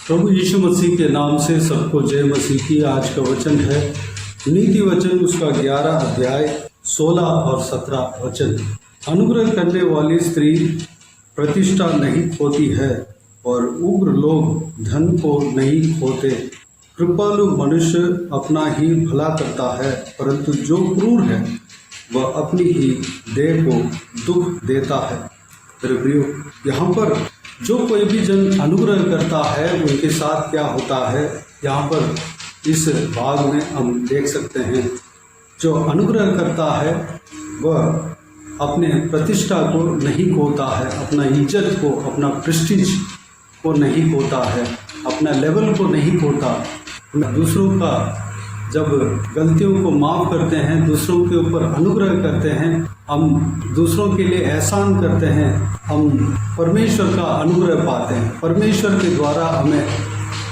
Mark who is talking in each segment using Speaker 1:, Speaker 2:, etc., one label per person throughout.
Speaker 1: प्रभु यीशु मसीह के नाम से सबको जय मसीह की। आज का वचन है नीति वचन, उसका 11 अध्याय 16 और 17 वचन। अनुग्रह करने वाली स्त्री प्रतिष्ठा नहीं खोती है और उग्र लोग धन को नहीं खोते। कृपालु मनुष्य अपना ही भला करता है, परंतु जो क्रूर है वह अपनी ही देह को दुख देता है। मेरे प्रियो, यहाँ पर जो कोई भी जन अनुग्रह करता है उनके साथ क्या होता है, यहाँ पर इस भाग में हम देख सकते हैं। जो अनुग्रह करता है वह अपने प्रतिष्ठा को नहीं खोता है, अपना इज्जत को, अपना प्रेस्टीज को नहीं खोता है, अपना लेवल को नहीं खोता। दूसरों का जब गलतियों को माफ़ करते हैं, दूसरों के ऊपर अनुग्रह करते हैं, हम दूसरों के लिए एहसान करते हैं, हम परमेश्वर का अनुग्रह पाते हैं। परमेश्वर के द्वारा हमें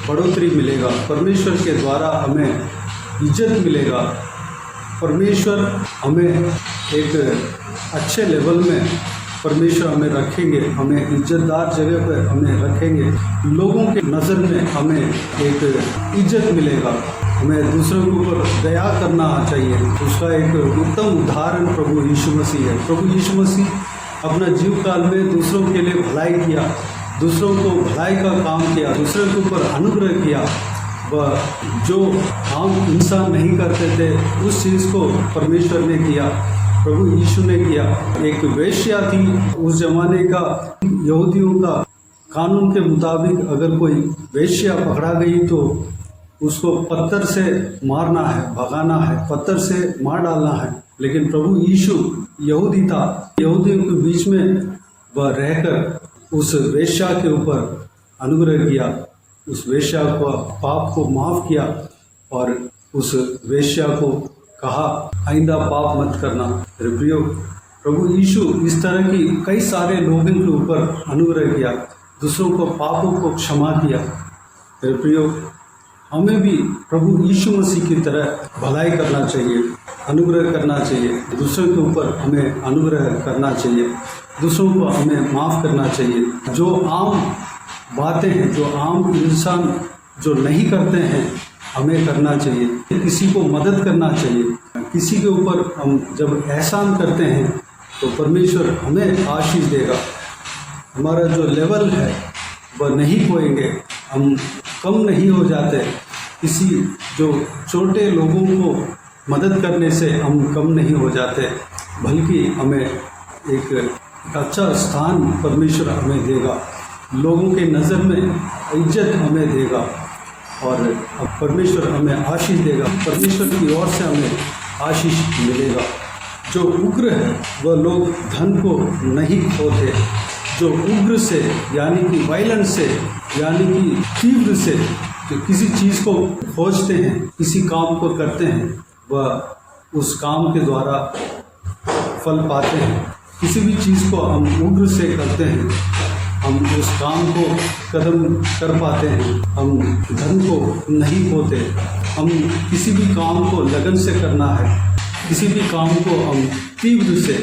Speaker 1: बढ़ोतरी मिलेगा, परमेश्वर के द्वारा हमें इज्जत मिलेगा, परमेश्वर हमें एक अच्छे लेवल में परमेश्वर हमें रखेंगे, हमें इज्जतदार जगह पर हमें रखेंगे। लोगों के नज़र में हमें एक इज्जत मिलेगा, हमें दूसरों के ऊपर दया करना चाहिए। उसका एक उत्तम उदाहरण प्रभु यीशु मसीह है। प्रभु यीशु मसीह अपना जीव काल में दूसरों के लिए भलाई किया, दूसरों को भलाई का काम किया, दूसरों के ऊपर अनुग्रह किया। वह जो हम इंसान नहीं करते थे उस चीज़ को परमेश्वर ने किया, प्रभु यीशु ने किया। एक वेश्या थी उस जमाने का, यहूदियों का कानून के मुताबिक अगर कोई वेश्या पकड़ा गई तो उसको पत्थर से मारना है, भगाना है, पत्थर से मार डालना है। लेकिन प्रभु यीशु यहूदी था, यहूदियों के बीच में वह रहकर उस वेश्या के ऊपर अनुग्रह किया, उस वेश्या को पाप को माफ़ किया और उस वेश्या को कहा आइंदा पाप मत करना। मेरे प्रियो, प्रभु यीशु इस तरह की कई सारे लोगों के ऊपर अनुग्रह किया, दूसरों को पापों को क्षमा किया। मेरे प्रियो, हमें भी प्रभु यीशु मसीह की तरह भलाई करना चाहिए, अनुग्रह करना चाहिए, दूसरों के ऊपर हमें अनुग्रह करना चाहिए, दूसरों को हमें माफ़ करना चाहिए। जो आम बातें हैं, जो आम इंसान जो नहीं करते हैं, हमें करना चाहिए। किसी को मदद करना चाहिए, किसी के ऊपर हम जब एहसान करते हैं तो परमेश्वर हमें आशीष देगा। हमारा जो लेवल है वह नहीं खोएंगे, हम कम नहीं हो जाते। किसी जो छोटे लोगों को मदद करने से हम कम नहीं हो जाते, बल्कि हमें एक अच्छा स्थान परमेश्वर हमें देगा, लोगों के नज़र में इज्जत हमें देगा और अब परमेश्वर हमें आशीष देगा। परमेश्वर की ओर से हमें आशीष मिलेगा। जो उग्र है वह लोग धन को नहीं खोते। जो उग्र से यानी कि वायलेंस से, यानी कि तीव्र से जो किसी चीज़ को खोजते हैं, किसी काम को करते हैं, वह उस काम के द्वारा फल पाते हैं। किसी भी चीज़ को हम उग्र से करते हैं, हम उस काम को कदम कर पाते हैं, हम धन को नहीं खोते। हम किसी भी काम को लगन से करना है, किसी भी काम को हम तीव्र से,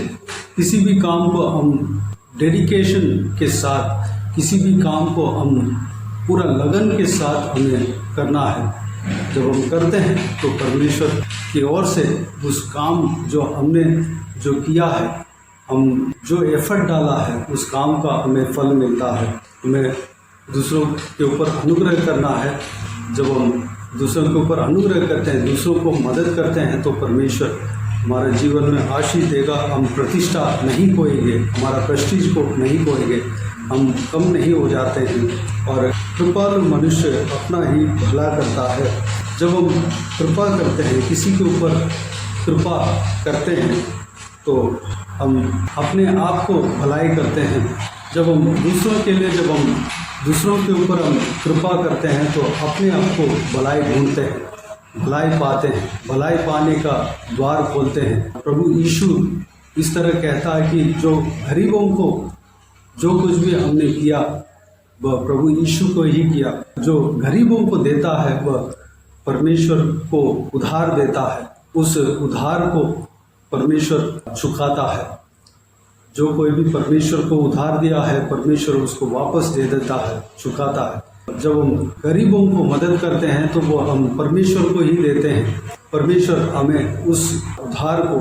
Speaker 1: किसी भी काम को हम डेडिकेशन के साथ, किसी भी काम को हम पूरा लगन के साथ हमें करना है। जब हम करते हैं तो परमेश्वर की ओर से उस काम जो हमने जो किया है, हम जो एफर्ट डाला है, उस काम का हमें फल मिलता है। हमें दूसरों के ऊपर अनुग्रह करना है। जब हम दूसरों के ऊपर अनुग्रह करते हैं, दूसरों को मदद करते हैं, तो परमेश्वर हमारे जीवन में आशीष देगा। हम प्रतिष्ठा नहीं खोएंगे, हमारा प्रेस्टीज को नहीं खोएंगे, हम कम नहीं हो जाते हैं। और कृपालु मनुष्य अपना ही भला करता है। जब हम कृपा करते हैं, किसी के ऊपर कृपा करते हैं, तो हम अपने आप को भलाई करते हैं। जब हम दूसरों के लिए, जब हम दूसरों के ऊपर हम कृपा करते हैं, तो अपने आप को भलाई ढूंढते हैं, भलाई पाते हैं, भलाई पाने का द्वार खोलते हैं। प्रभु यीशु इस तरह कहता है कि जो गरीबों को जो कुछ भी हमने किया वह प्रभु यीशु को ही किया। जो गरीबों को देता है वह परमेश्वर को उधार देता है, उस उधार को परमेश्वर चुकाता है। जो कोई भी परमेश्वर को उधार दिया है, परमेश्वर उसको वापस दे देता है, चुकाता है। जब हम गरीबों को मदद करते हैं तो वो हम परमेश्वर को ही देते हैं। परमेश्वर हमें उस उधार को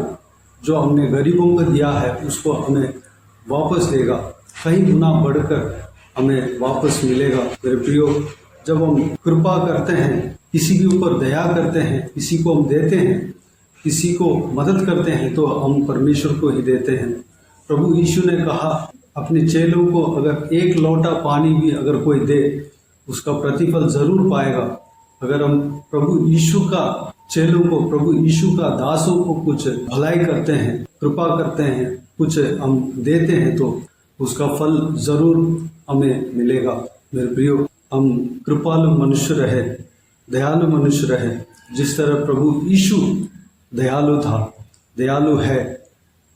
Speaker 1: जो हमने गरीबों को दिया है उसको हमें वापस देगा, कई गुना बढ़कर हमें वापस मिलेगा। मेरे प्रियो, जब हम कृपा करते हैं, किसी के ऊपर दया करते हैं, किसी को हम देते हैं, किसी को मदद करते हैं तो हम परमेश्वर को ही देते हैं। प्रभु यीशु ने कहा अपने चेलों को, अगर एक लोटा पानी भी अगर कोई दे उसका प्रतिफल जरूर पाएगा। अगर हम प्रभु यीशु का चेलों को, प्रभु यीशु का दासों को कुछ भलाई करते हैं, कृपा करते हैं, कुछ हम देते हैं तो उसका फल जरूर हमें मिलेगा। मेरे प्रियो, हम कृपालु मनुष्य रहे, दयालु मनुष्य रहे, जिस तरह प्रभु यीशु दयालु था, दयालु है।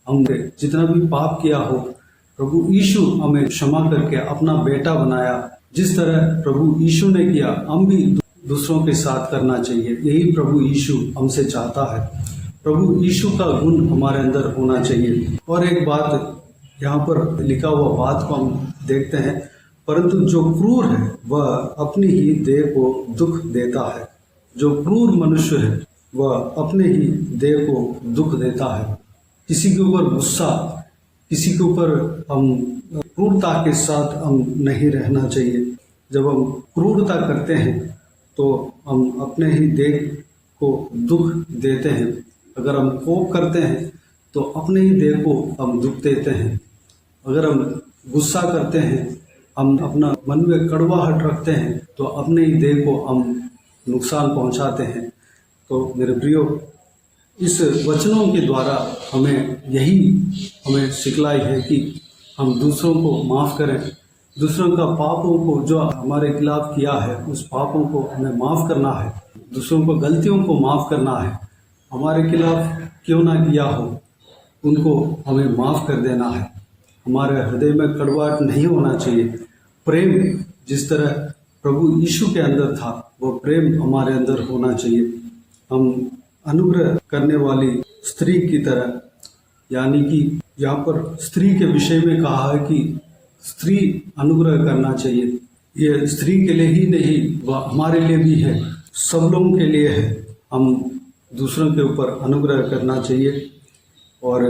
Speaker 1: हमने जितना भी पाप किया हो, प्रभु यीशु हमें क्षमा करके अपना बेटा बनाया। जिस तरह प्रभु यीशु ने किया, हम भी दूसरों के साथ करना चाहिए। यही प्रभु यीशु हमसे चाहता है। प्रभु यीशु का गुण हमारे अंदर होना चाहिए। और एक बात यहाँ पर लिखा हुआ बात को हम देखते हैं, परंतु जो क्रूर है वह अपनी ही देह को दुख देता है। जो क्रूर मनुष्य है वह अपने ही देह को दुख देता है। किसी के ऊपर गुस्सा, किसी के ऊपर हम क्रूरता के साथ हम नहीं रहना चाहिए। जब हम क्रूरता करते हैं तो हम अपने ही देह को दुख देते हैं। अगर हम कोप करते हैं तो अपने ही देह को हम दुख देते हैं। अगर हम गुस्सा करते हैं, हम अपना मन में कड़वाहट रखते हैं तो अपने ही देह को हम नुकसान पहुंचाते हैं। तो मेरे प्रियो, इस वचनों के द्वारा हमें सिखलाई है कि हम दूसरों को माफ़ करें। दूसरों का पापों को जो हमारे खिलाफ किया है उस पापों को हमें माफ़ करना है। दूसरों को गलतियों को माफ़ करना है। हमारे खिलाफ क्यों ना किया हो उनको हमें माफ़ कर देना है। हमारे हृदय में कड़वाहट नहीं होना चाहिए। प्रेम जिस तरह प्रभु यीशु के अंदर था वो प्रेम हमारे अंदर होना चाहिए। हम अनुग्रह करने वाली स्त्री की तरह, यानी कि यहाँ पर स्त्री के विषय में कहा है कि स्त्री अनुग्रह करना चाहिए। ये स्त्री के लिए ही नहीं, वह हमारे लिए भी है, सब लोगों के लिए है। हम दूसरों के ऊपर अनुग्रह करना चाहिए और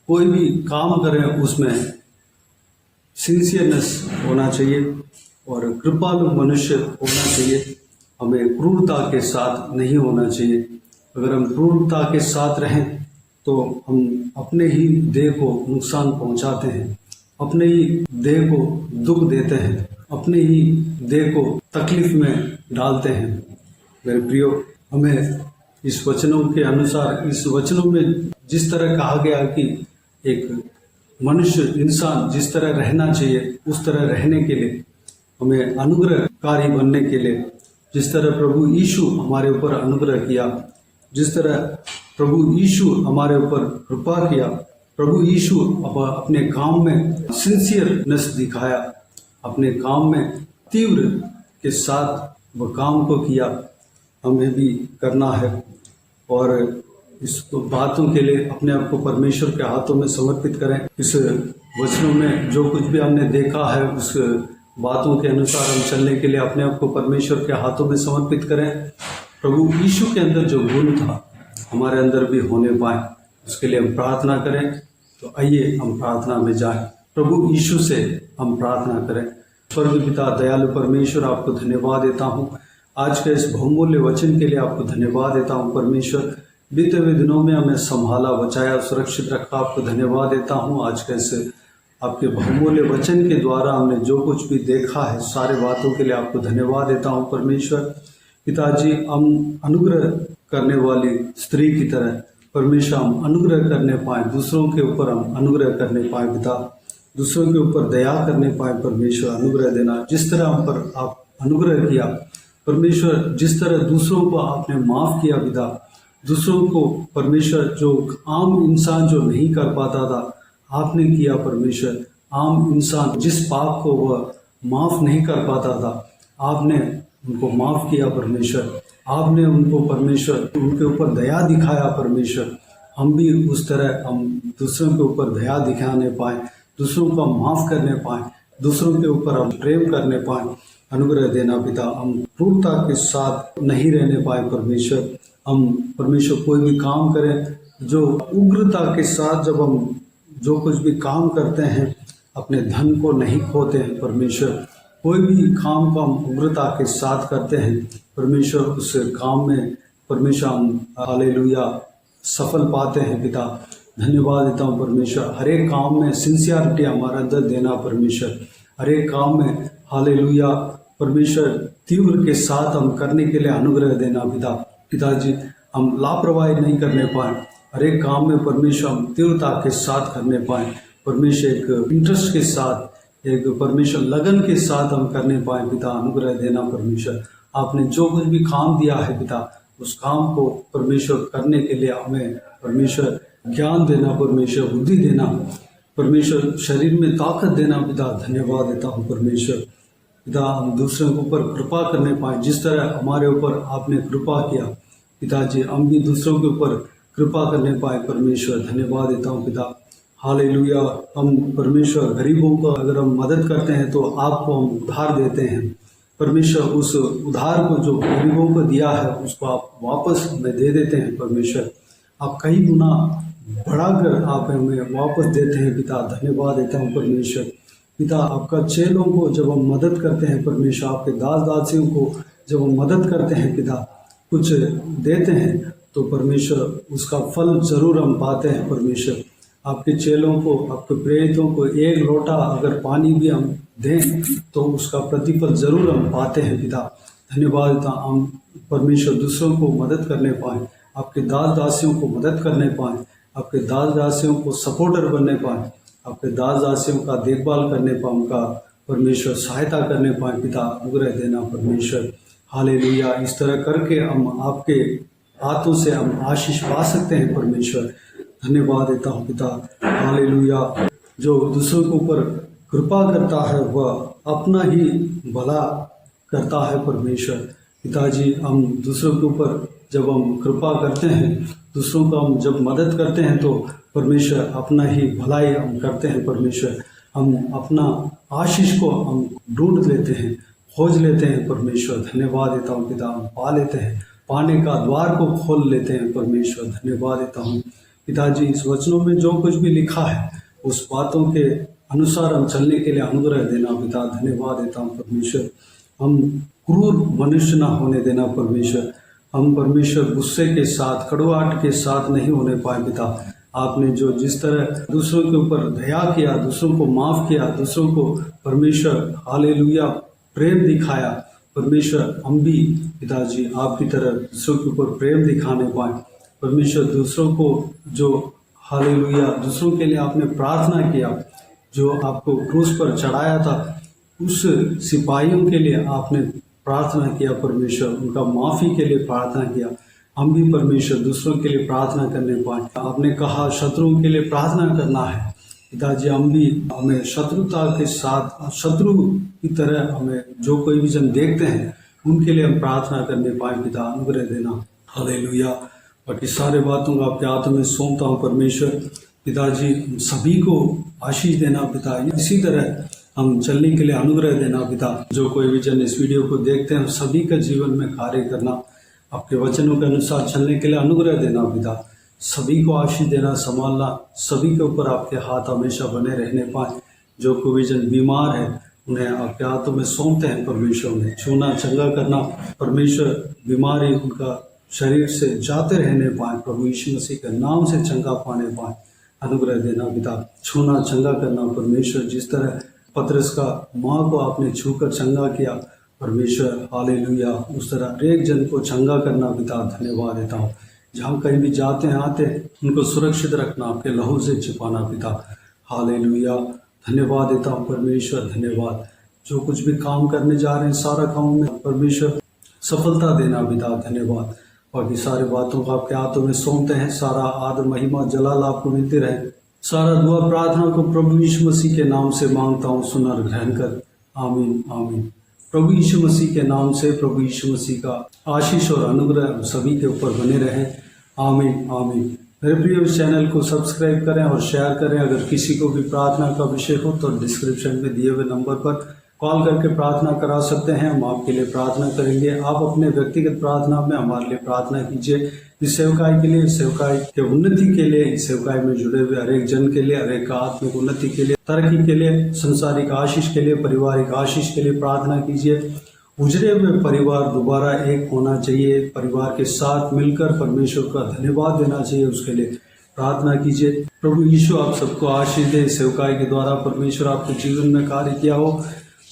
Speaker 1: कोई भी काम करें उसमें सिंसियरनेस होना चाहिए और कृपालु मनुष्य होना चाहिए। हमें क्रूरता के साथ नहीं होना चाहिए। अगर हम क्रूरता के साथ रहें तो हम अपने ही देह को नुकसान पहुंचाते हैं, अपने ही देह को दुख देते हैं, अपने ही देह को तकलीफ में डालते हैं। मेरे प्रियो, हमें इस वचनों के अनुसार, इस वचनों में जिस तरह कहा गया कि एक मनुष्य, इंसान जिस तरह रहना चाहिए उस तरह रहने के लिए, हमें अनुग्रहकारी बनने के लिए, जिस तरह प्रभु यीशु हमारे ऊपर अनुग्रह किया, जिस तरह प्रभु यीशु हमारे ऊपर कृपा किया, प्रभु यीशु अपने काम में सिंसियरनेस दिखाया, अपने काम में तीव्र के साथ वह काम को किया, हमें भी करना है। और इस बातों के लिए अपने आप को परमेश्वर के हाथों में समर्पित करें। इस वचनों में जो कुछ भी हमने देखा है उस बातों के अनुसार हम चलने के लिए अपने आप को परमेश्वर के हाथों में समर्पित करें। प्रभु यीशु के अंदर जो गुण था हमारे अंदर भी होने पाए, उसके लिए हम प्रार्थना करें। तो आइए हम प्रार्थना में जाएं। प्रभु यीशु से हम प्रार्थना करें। स्वर्ग पिता दयालु परमेश्वर, आपको धन्यवाद देता हूँ आज के इस बहुमूल्य वचन के लिए। आपको धन्यवाद देता हूँ परमेश्वर, बीते हुए दिनों में हमें संभाला, बचाया, सुरक्षित रखा। आपको धन्यवाद देता हूँ आज के इस आपके बहुमूल्य वचन के द्वारा हमने जो कुछ भी देखा है सारे बातों के लिए आपको धन्यवाद देता हूँ परमेश्वर। पिताजी, हम अनुग्रह करने वाली स्त्री की तरह परमेश्वर हम अनुग्रह करने पाए, दूसरों के ऊपर हम अनुग्रह करने पाए। पिता, दूसरों के ऊपर दया करने पाए परमेश्वर, अनुग्रह देना। जिस तरह हम पर आप अनुग्रह किया परमेश्वर, जिस तरह दूसरों को आपने माफ़ किया पिता, दूसरों को परमेश्वर जो आम इंसान जो नहीं कर पाता था आपने किया परमेश्वर। आम इंसान जिस पाप को वह माफ़ नहीं कर पाता था आपने उनको माफ़ किया परमेश्वर। आपने उनको परमेश्वर उनके ऊपर दया दिखाया परमेश्वर। हम भी उस तरह हम दूसरों के ऊपर दया दिखाने पाए, दूसरों को माफ़ करने पाए, दूसरों के ऊपर हम प्रेम करने पाए। अनुग्रह देना पिता। हम क्रूरता के साथ नहीं रहने पाए परमेश्वर। हम परमेश्वर कोई भी काम करें जो उग्रता के साथ, जब हम जो कुछ भी काम करते हैं अपने धन को नहीं खोते हैं परमेश्वर। कोई भी काम को हम उग्रता के साथ करते हैं परमेश्वर, उस काम में परमेश्वर हम हालेलुया सफल पाते हैं पिता। धन्यवाद देता हूँ परमेश्वर। हर एक काम में सिंसियरिटी हमारा अंदर देना परमेश्वर। हर एक काम में हालेलुया परमेश्वर तीव्र के साथ हम करने के लिए अनुग्रह देना पिता। पिताजी हम लापरवाही नहीं करने पाए, हर एक काम में परमेश्वर हम तीव्रता के साथ करने पाए परमेश्वर। एक इंटरेस्ट के साथ, एक परमेश्वर लगन के साथ हम करने पाए पिता। अनुग्रह देना परमेश्वर। आपने जो कुछ भी काम दिया है पिता, उस काम को परमेश्वर करने के लिए हमें परमेश्वर ज्ञान देना, परमेश्वर बुद्धि देना, परमेश्वर शरीर में ताकत देना पिता। धन्यवाद देता हूँ परमेश्वर। पिता हम दूसरों के ऊपर कृपा करने पाए, जिस तरह हमारे ऊपर आपने कृपा किया पिताजी, हम भी दूसरों के ऊपर कृपा करने पाए परमेश्वर। धन्यवाद देता हूँ पिता। हालेलुया। हम परमेश्वर गरीबों को अगर हम मदद करते हैं तो आपको हम उधार देते हैं परमेश्वर। उस उधार को जो गरीबों को दिया है उसको आप वापस हमें दे देते हैं परमेश्वर। आप कई गुना बढ़ाकर आप हमें वापस देते हैं पिता। धन्यवाद देता हूँ परमेश्वर। पिता आपका चेलों को जब हम मदद करते हैं परमेश्वर, आपके दास दासियों को जब हम मदद करते हैं पिता, कुछ देते हैं तो परमेश्वर उसका फल जरूर हम पाते हैं परमेश्वर। आपके चेलों को, आपके प्रेरितों को एक लोटा अगर पानी भी हम दें तो उसका प्रतिफल जरूर हम पाते हैं पिता। धन्यवाद देता हम परमेश्वर दूसरों को मदद करने पाए, आपके दास दासियों को मदद करने पाए, आपके दास दासियों को सपोर्टर बनने पाए, आपके दास दासियों का देखभाल करने पाए, उनका परमेश्वर सहायता करने पाए पिता। अनुग्रह देना परमेश्वर। हालेलुया। इस तरह करके हम आपके हाथों से हम आशीष पा सकते हैं परमेश्वर। धन्यवाद देता हूँ पिता। हालेलुया। जो दूसरों के ऊपर कृपा करता है वह अपना ही भला करता है परमेश्वर। पिताजी हम दूसरों के ऊपर जब हम कृपा करते हैं, दूसरों को हम जब मदद करते हैं तो परमेश्वर अपना ही भलाई हम करते हैं परमेश्वर। हम अपना आशीष को हम ढूंढ लेते हैं, खोज लेते हैं परमेश्वर। धन्यवाद देता हूँ पिता। हम पा लेते हैं, पाने का द्वार को खोल लेते हैं परमेश्वर। धन्यवाद देता हूँ पिताजी। इस वचनों में जो कुछ भी लिखा है उस बातों के अनुसार हम चलने के लिए अनुग्रह देना पिता। धन्यवाद देता हूँ परमेश्वर। हम क्रूर मनुष्य ना होने देना परमेश्वर। हम परमेश्वर गुस्से के साथ, कड़वाहट के साथ नहीं होने पाए पिता। आपने जो जिस तरह दूसरों के ऊपर दया किया, दूसरों को माफ किया, दूसरों को परमेश्वर हालेलुया प्रेम दिखाया परमेश्वर, हम भी पिताजी आपकी तरह दूसरों के ऊपर प्रेम दिखाने पाए परमेश्वर। दूसरों को जो हालेलुया दूसरों के लिए आपने प्रार्थना किया, जो आपको क्रूस पर चढ़ाया था, उस सिपाहियों के लिए आपने प्रार्थना किया परमेश्वर, उनका माफ़ी के लिए प्रार्थना किया। हम भी परमेश्वर दूसरों के लिए प्रार्थना करने पाए। आपने कहा शत्रुओं के लिए प्रार्थना करना है पिताजी। हम भी हमें शत्रुता के साथ, शत्रु की तरह हमें जो कोई भी जन देखते हैं उनके लिए हम प्रार्थना करने पाए पिता। अनुग्रह देना। हालेलुया। बाकी सारे बातों को आपके हाथों में सौंपता हूँ परमेश्वर। पिताजी सभी को आशीष देना पिता। इसी तरह हम चलने के लिए अनुग्रह देना पिता। जो कोई भी जन इस वीडियो को देखते हैं सभी का जीवन में कार्य करना, आपके वचनों के अनुसार चलने के लिए अनुग्रह देना पिता। सभी को आशीष देना, संभालना, सभी के ऊपर आपके हाथ हमेशा बने रहने पाए। जो कोई जन बीमार है उन्हें आपके हाथों में सौंपते हैं परमेश्वर। उन्हें छूना, चंगा करना परमेश्वर, बीमारी उनका शरीर से जाते रहने पाए, प्रभु यीशु मसीह के नाम से चंगा पाने पाए। अनुग्रह देना पिता। छूना, चंगा करना परमेश्वर। जिस तरह पतरस का माँ को आपने छूकर चंगा किया परमेश्वर, हालेलुया, उस तरह हर एक जन को चंगा करना पिता। धन्यवाद देता हूँ। जहाँ कहीं भी जाते हैं आते उनको सुरक्षित रखना, आपके लहू से छिपाना पिता। हालेलुया। धन्यवाद देता हूँ परमेश्वर। धन्यवाद। जो कुछ भी काम करने जा रहे हैं सारा काम में परमेश्वर सफलता देना पिता। धन्यवाद। बाकी सारे बातों को आपके हाथों में सौंपते हैं। सारा आदर महिमा जलाल आपको मिलते रहे। सारा दुआ प्रार्थना को प्रभु यीशु मसीह के नाम से मांगता हूँ, सुन और ग्रहण कर। आमीन आमीन। प्रभु यीशु मसीह के नाम से प्रभु यीशु मसीह का आशीष और अनुग्रह सभी के ऊपर बने रहे। आमीन आमीन। मेरे प्रिय इस चैनल को सब्सक्राइब करें और शेयर करें। अगर किसी को भी प्रार्थना का विषय हो तो डिस्क्रिप्शन में दिए हुए नंबर पर कॉल करके प्रार्थना करा सकते हैं, हम आपके लिए प्रार्थना करेंगे। आप अपने व्यक्तिगत प्रार्थना में हमारे लिए प्रार्थना कीजिए, इस सेवकाई के लिए, इस सेवकाई के उन्नति के लिए, इस सेवकाई में जुड़े हुए हर एक जन के लिए, हर एक आत्मिक उन्नति के लिए, तरक्की के लिए, संसारिक आशीष के लिए, पारिवारिक आशीष के लिए प्रार्थना कीजिए। उजड़े हुए परिवार दोबारा एक होना चाहिए, परिवार के साथ मिलकर परमेश्वर का धन्यवाद देना चाहिए, उसके लिए प्रार्थना कीजिए। प्रभु यीशु आप सबको आशीष दे। सेवकाई के द्वारा परमेश्वर आपके जीवन में कार्य किया हो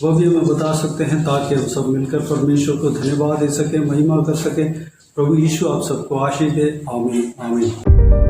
Speaker 1: वह भी हमें बता सकते हैं, ताकि हम सब मिलकर परमेश्वर को धन्यवाद दे सकें, महिमा कर सकें। प्रभु यीशु आप सबको आशीष दे। आमीन आमीन।